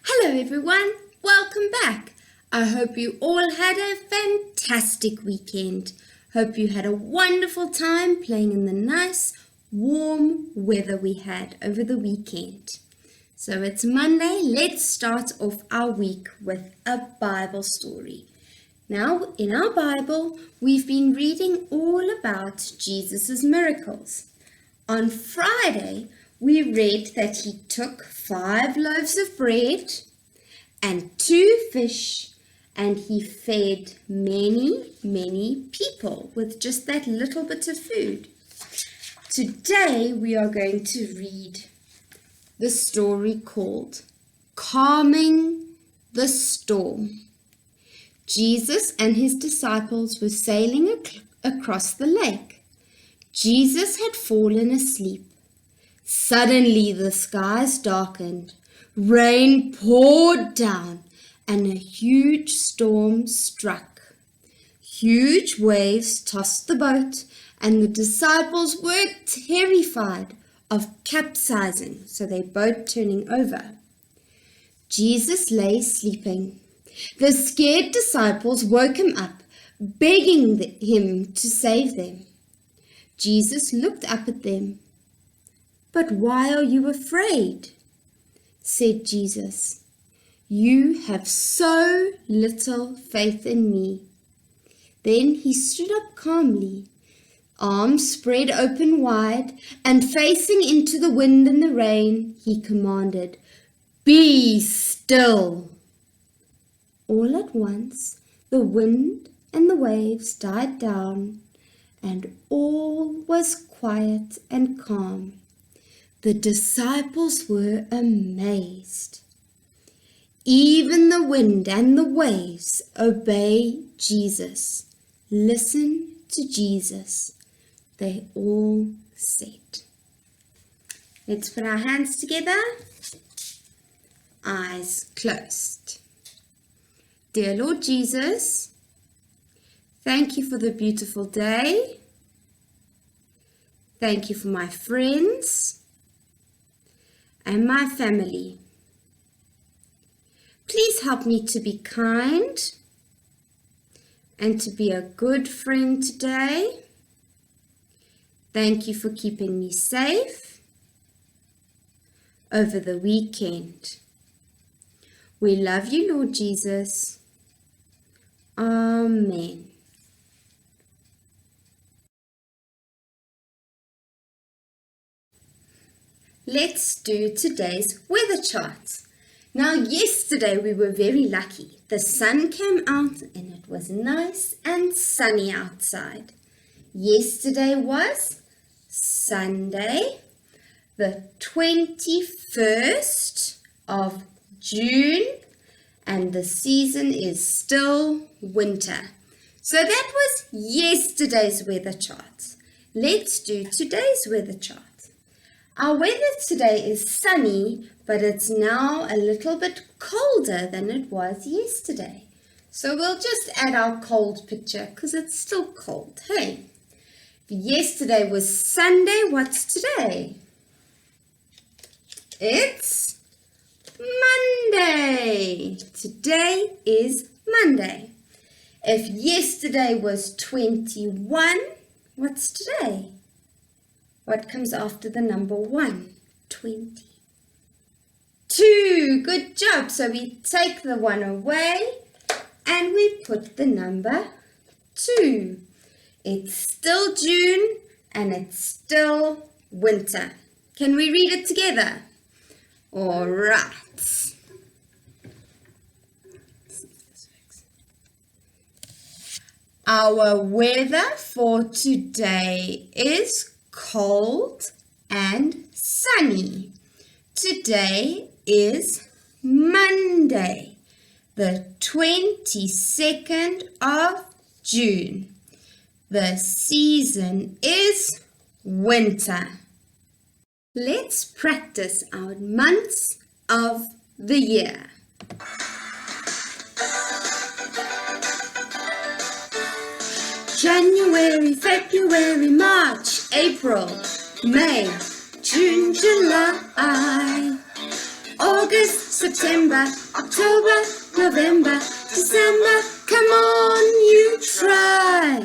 Hello everyone, welcome back. I hope you all had a fantastic weekend. Hope you had a wonderful time playing in the nice warm weather we had over the weekend. So it's Monday, let's start off our week with a Bible story. Now in our Bible, we've been reading all about Jesus' miracles. On Friday, we read that he took 5 loaves of bread and 2 fish, and he fed many people with just that little bit of food. Today, we are going to read the story called Calming the Storm. Jesus and his disciples were sailing across the lake. Jesus had fallen asleep. Suddenly the skies darkened, rain poured down, and a huge storm struck. Huge waves tossed the boat, and the disciples were terrified of capsizing, so their boat turning over. Jesus lay sleeping. The scared disciples woke him up, begging him to save them. Jesus looked up at them. "But why are you afraid?" said Jesus. "You have so little faith in me." Then he stood up calmly, arms spread open wide, and facing into the wind and the rain, he commanded, "Be still." All at once, the wind and the waves died down, and all was quiet and calm. The disciples were amazed. Even the wind and the waves obey Jesus. Listen to Jesus, they all said. Let's put our hands together, eyes closed. Dear Lord Jesus, thank you for the beautiful day. Thank you for my friends and my family. Please help me to be kind and to be a good friend today. Thank you for keeping me safe over the weekend. We love you, Lord Jesus. Amen. Let's do today's weather chart. Now, yesterday we were very lucky. The sun came out and it was nice and sunny outside. Yesterday was Sunday, the 21st of June, and the season is still winter. So that was yesterday's weather chart. Let's do today's weather chart. Our weather today is sunny, but it's now a little bit colder than it was yesterday. So we'll just add our cold picture because it's still cold. Hey, yesterday was Sunday. What's today? It's Monday. Today is Monday. If yesterday was 21, what's today? What comes after the number 1? 20. 2. Good job. So we take the 1 away and we put the number 2. It's still June and it's still winter. Can we read it together? All right. Our weather for today is cold and sunny. Today is Monday, the 22nd of June. The season is winter. Let's practice our months of the year. January, February, March, April, May, June, July, August, September, October, November, December. Come on, you try.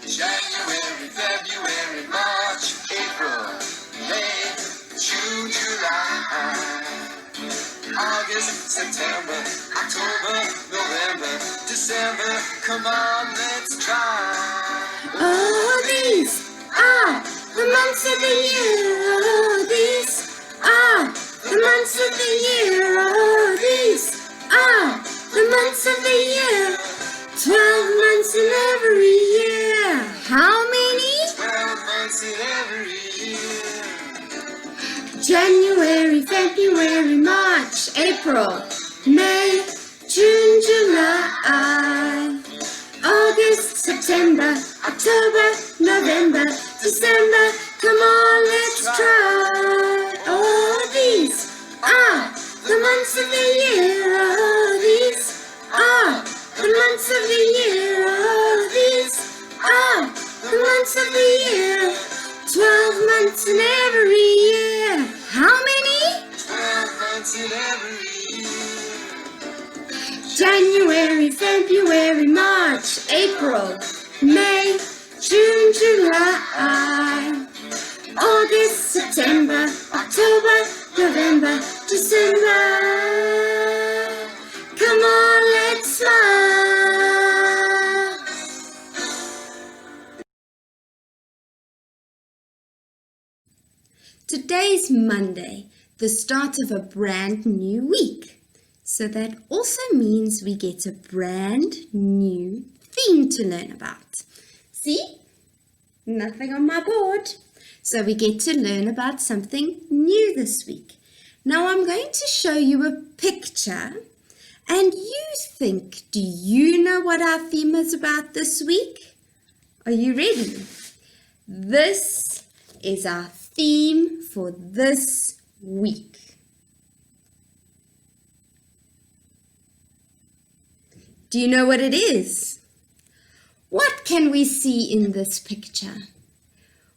January, February, March, April, May, June, July. August, September, October, November, December. Come on, let's try. Oh, these are the months of the year. Oh, these are the months of the year. Oh, these are the months of the year. 12 months in every year. How many? 12 months in every year. January, February, March, April, May, June, July, August, September, October, November, December. Come on, let's try. Oh, these are the months of the year. Oh, these are the months of the year. Oh, these are the months of the year. 12 months in every year. How many? 12 months in every year. January, February, March, April, May, June, July, August, September, October, November, December. Come on, let's smile. Today's Monday, the start of a brand new week. So that also means we get a brand new theme to learn about. See? Nothing on my board. So we get to learn about something new this week. Now I'm going to show you a picture and you think, do you know what our theme is about this week? Are you ready? This is our theme for this week. Do you know what it is? What can we see in this picture?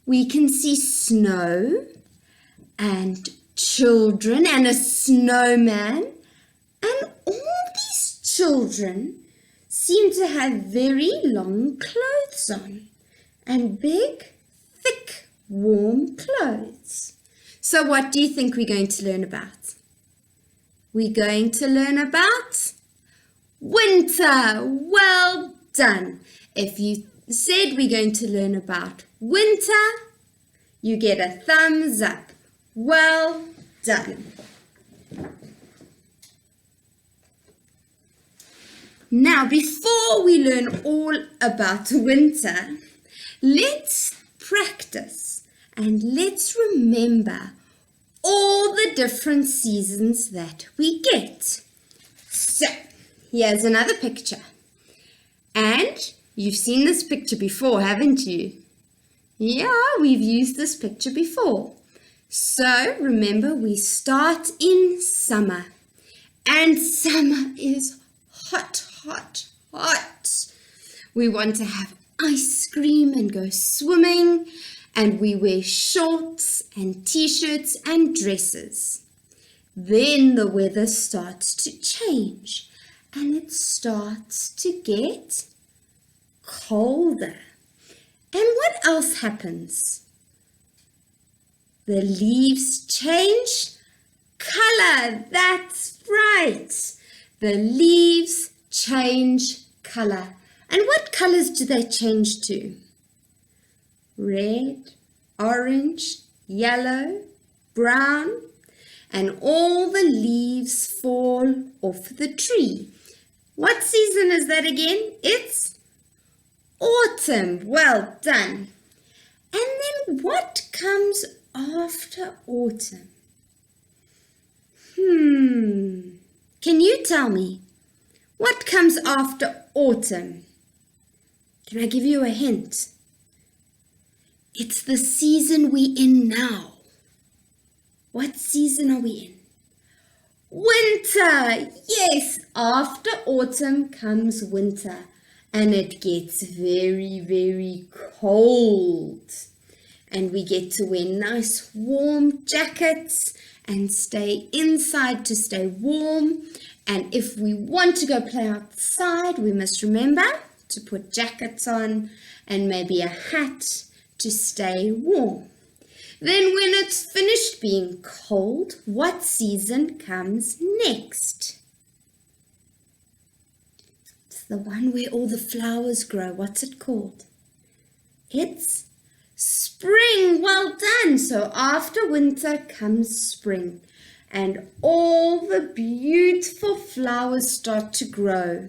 We can see snow and children and a snowman, and all these children seem to have very long clothes on and big, thick, warm clothes. So what do you think we're going to learn about? We're going to learn about winter. Well done. If you said we're going to learn about winter, you get a thumbs up. Well done. Now, before we learn all about winter, let's practice and let's remember all the different seasons that we get. So, here's another picture. And you've seen this picture before, haven't you? Yeah, we've used this picture before. So remember, we start in summer. And summer is hot, hot, hot. We want to have ice cream and go swimming. And we wear shorts and t-shirts and dresses. Then the weather starts to change. And it starts to get colder. And what else happens? The leaves change color. That's right. The leaves change color. And what colors do they change to? Red, orange, yellow, brown. And all the leaves fall off the tree. What season is that again? It's autumn. Well done. And then what comes after autumn? Can you tell me? What comes after autumn? Can I give you a hint? It's the season we're in now. What season are we in? Winter! Yes, after autumn comes winter and it gets very, very cold. And we get to wear nice warm jackets and stay inside to stay warm. And if we want to go play outside, we must remember to put jackets on and maybe a hat to stay warm. Then when it's finished being cold, what season comes next? It's the one where all the flowers grow. What's it called? It's spring. Well done. So after winter comes spring, and all the beautiful flowers start to grow.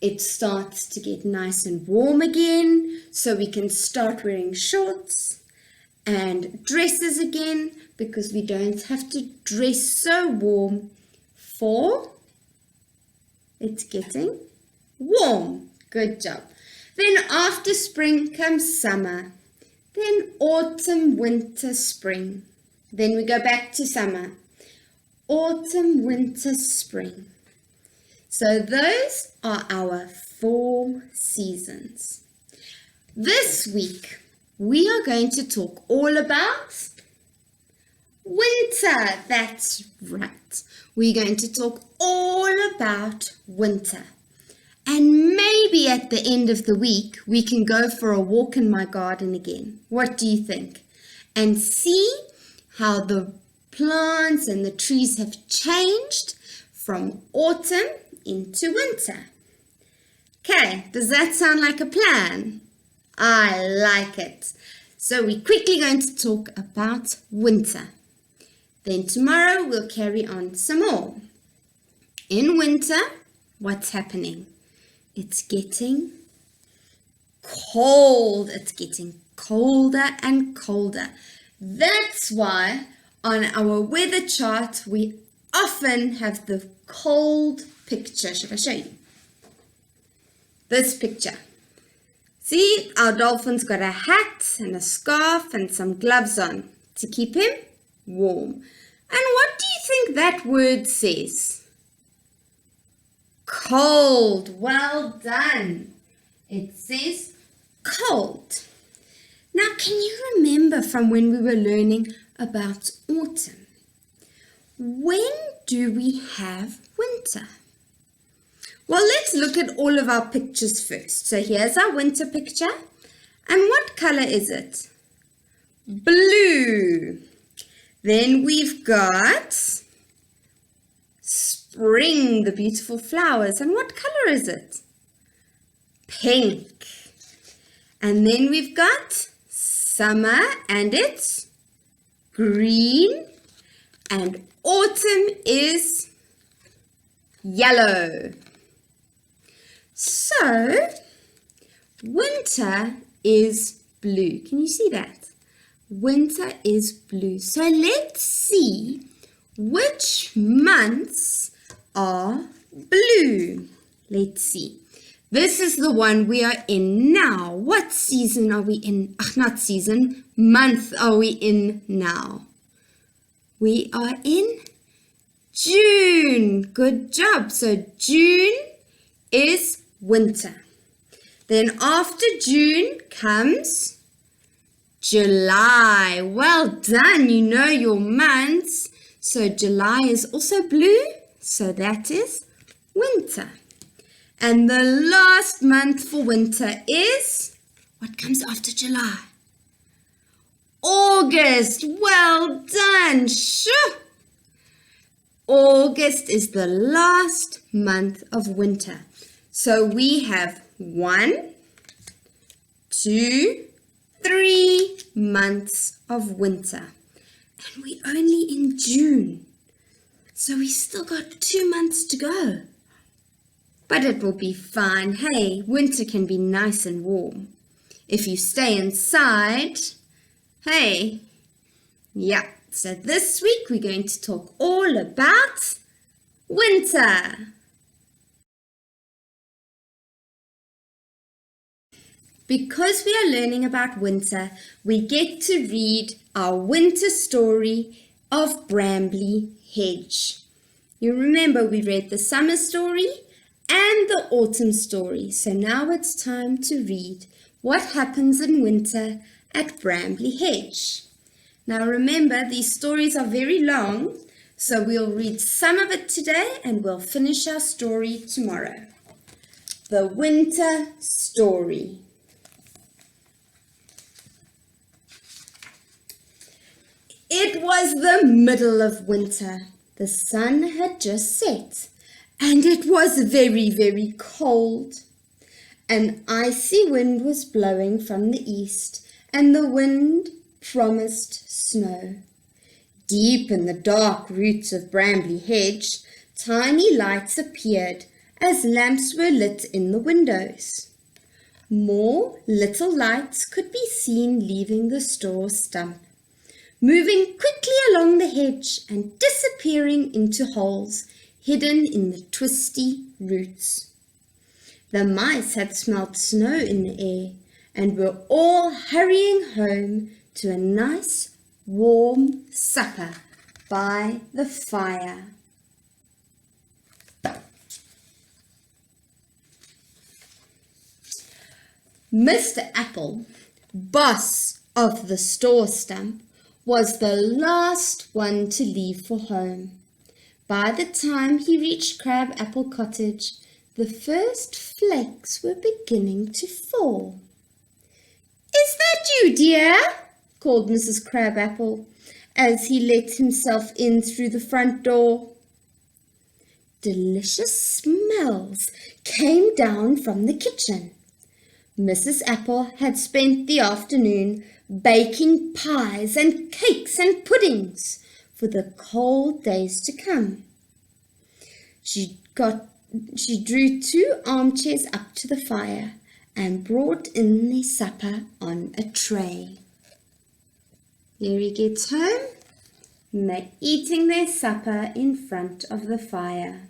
It starts to get nice and warm again, so we can start wearing shorts and dresses again, because we don't have to dress so warm for it's getting warm. Good job. Then after spring comes summer. Then autumn, winter, spring. Then we go back to summer. Autumn, winter, spring. So those are our 4 seasons. This week, we are going to talk all about winter. That's right. We're going to talk all about winter. And maybe at the end of the week, we can go for a walk in my garden again. What do you think? And see how the plants and the trees have changed from autumn into winter. Okay, does that sound like a plan? I like it. So we're quickly going to talk about winter. Then tomorrow we'll carry on some more. In winter, what's happening? It's getting cold. It's getting colder and colder. That's why on our weather chart, we often have the cold picture. Should I show you? This picture. See, our dolphin's got a hat and a scarf and some gloves on to keep him warm. And what do you think that word says? Cold. Well done. It says cold. Now, can you remember from when we were learning about autumn? When do we have winter? Well, let's look at all of our pictures first. So here's our winter picture. And what color is it? Blue. Then we've got spring, the beautiful flowers. And what color is it? Pink. And then we've got summer, and it's green. And autumn is yellow. So, winter is blue. Can you see that? Winter is blue. So let's see which months are blue. Let's see. This is the one we are in now. What season are we in? Not season, month are we in now? We are in June. Good job. So June is winter. Then after June comes July. Well done. You know your months. So July is also blue. So that is winter. And the last month for winter is, what comes after July? August. Well done. Sure. August is the last month of winter. So we have 1, 2, 3 months of winter. And we're only in June. So we still got 2 months to go. But it will be fine. Hey, winter can be nice and warm. If you stay inside, hey, yeah. So this week we're going to talk all about winter. Because we are learning about winter, we get to read our winter story of Bramley Hedge. You remember we read the summer story and the autumn story. So now it's time to read what happens in winter at Bramley Hedge. Now remember, these stories are very long, So we'll read some of it today and we'll finish our story tomorrow. The Winter Story. It was the middle of winter. The sun had just set, and it was very, very cold. An icy wind was blowing from the east, and the wind promised snow. Deep in the dark roots of Brambley Hedge, tiny lights appeared as lamps were lit in the windows. More little lights could be seen leaving the store stump, moving quickly along the hedge and disappearing into holes hidden in the twisty roots. The mice had smelt snow in the air and were all hurrying home to a nice warm supper by the fire. Mr. Apple, boss of the store stump, was the last one to leave for home. By the time he reached Crab Apple Cottage, the first flakes were beginning to fall. "Is that you, dear?" called Mrs. Crabapple as he let himself in through the front door. Delicious smells came down from the kitchen. Mrs. Apple had spent the afternoon baking pies and cakes and puddings for the cold days to come. She drew 2 armchairs up to the fire and brought in their supper on a tray. There he gets home, eating their supper in front of the fire.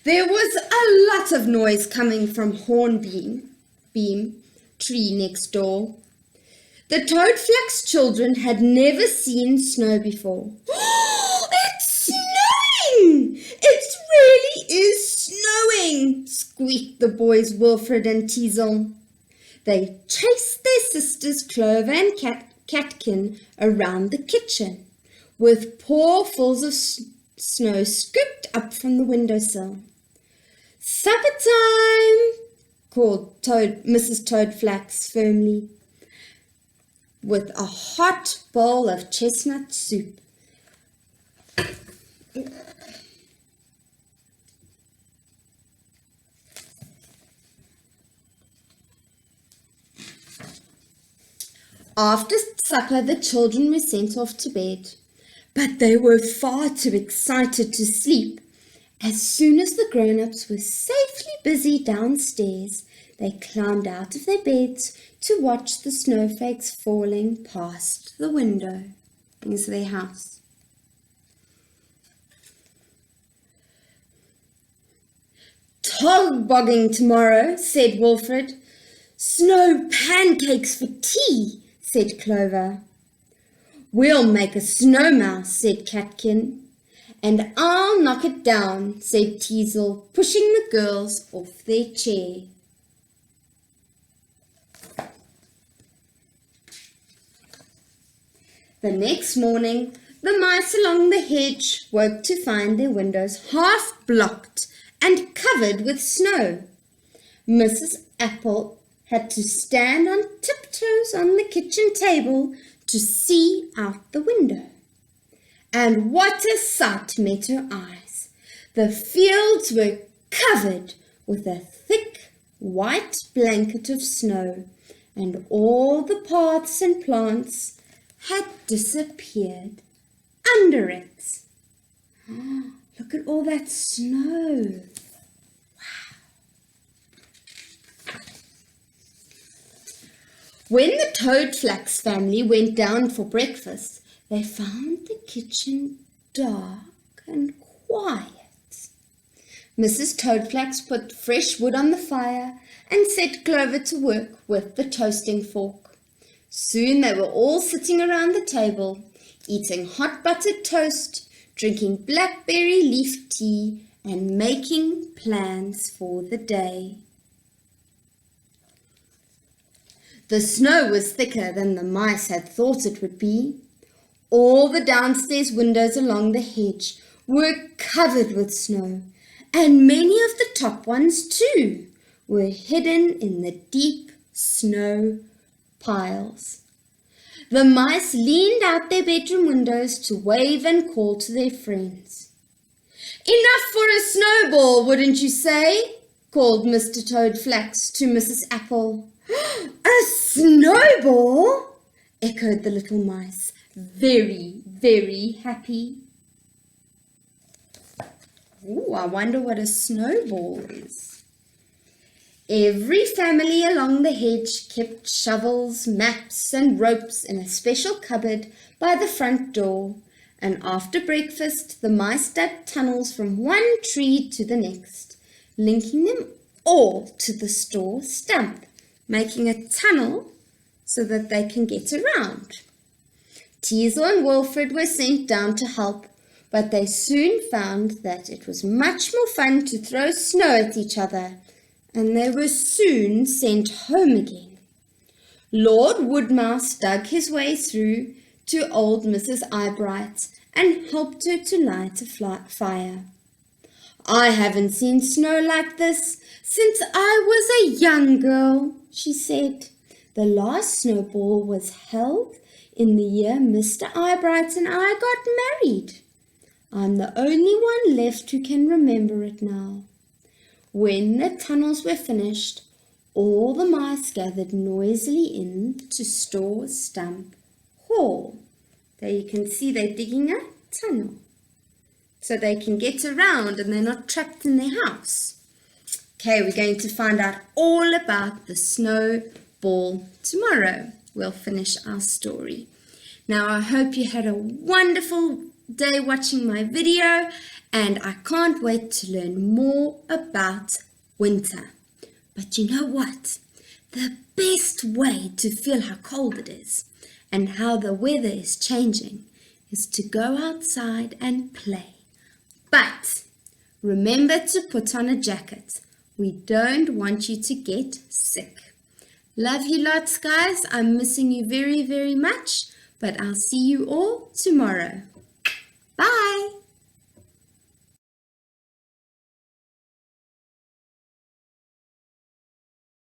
There was a lot of noise coming from Hornbeam tree next door. The Toadflax children had never seen snow before. "It's snowing! It really is snowing!" squeaked the boys Wilfred and Teasel. They chased their sisters Clover and Catkin around the kitchen, with paws of snow scooped up from the windowsill. "Supper time!" called Mrs. Toadflax firmly, with a hot bowl of chestnut soup. After supper, the children were sent off to bed, but they were far too excited to sleep. As soon as the grown-ups were safely busy downstairs, they climbed out of their beds to watch the snowflakes falling past the window into their house. "Togbogging tomorrow," said Wilfred. "Snow pancakes for tea," said Clover. "We'll make a snow mouse," said Catkin. "And I'll knock it down," said Teasel, pushing the girls off their chair. The next morning, the mice along the hedge woke to find their windows half blocked and covered with snow. Mrs. Apple had to stand on tiptoes on the kitchen table to see out the window. And what a sight met her eyes! The fields were covered with a thick white blanket of snow, and all the paths and plants had disappeared under it. Look at all that snow! Wow! When the Toadflax family went down for breakfast, they found the kitchen dark and quiet. Mrs. Toadflax put fresh wood on the fire and set Clover to work with the toasting fork. Soon they were all sitting around the table, eating hot buttered toast, drinking blackberry leaf tea, and making plans for the day. The snow was thicker than the mice had thought it would be. All the downstairs windows along the hedge were covered with snow, and many of the top ones too were hidden in the deep snow piles. The mice leaned out their bedroom windows to wave and call to their friends. "Enough for a snowball, wouldn't you say?" called Mr. Toadflax to Mrs. Apple. "A snowball?" echoed the little mice, very, very happy. Ooh, I wonder what a snowball is. Every family along the hedge kept shovels, maps, and ropes in a special cupboard by the front door, and after breakfast the mice dug tunnels from one tree to the next, linking them all to the store stump, making a tunnel so that they can get around. Teasel and Wilfred were sent down to help, but they soon found that it was much more fun to throw snow at each other, and they were soon sent home again. Lord Woodmouse dug his way through to old Mrs. Eyebright and helped her to light a fire. "I haven't seen snow like this since I was a young girl," she said. "The last snowball was held in the year Mr. Eyebright and I got married. I'm the only one left who can remember it now." When the tunnels were finished, all the mice gathered noisily in to Store Stump Hall. There you can see they're digging a tunnel so they can get around and they're not trapped in their house. Okay, we're going to find out all about the snowball tomorrow. We'll finish our story. Now, I hope you had a wonderful day watching my video, and I can't wait to learn more about winter. But you know what? The best way to feel how cold it is and how the weather is changing is to go outside and play. But remember to put on a jacket. We don't want you to get sick. Love you lots, guys. I'm missing you very, very much, but I'll see you all tomorrow. Bye.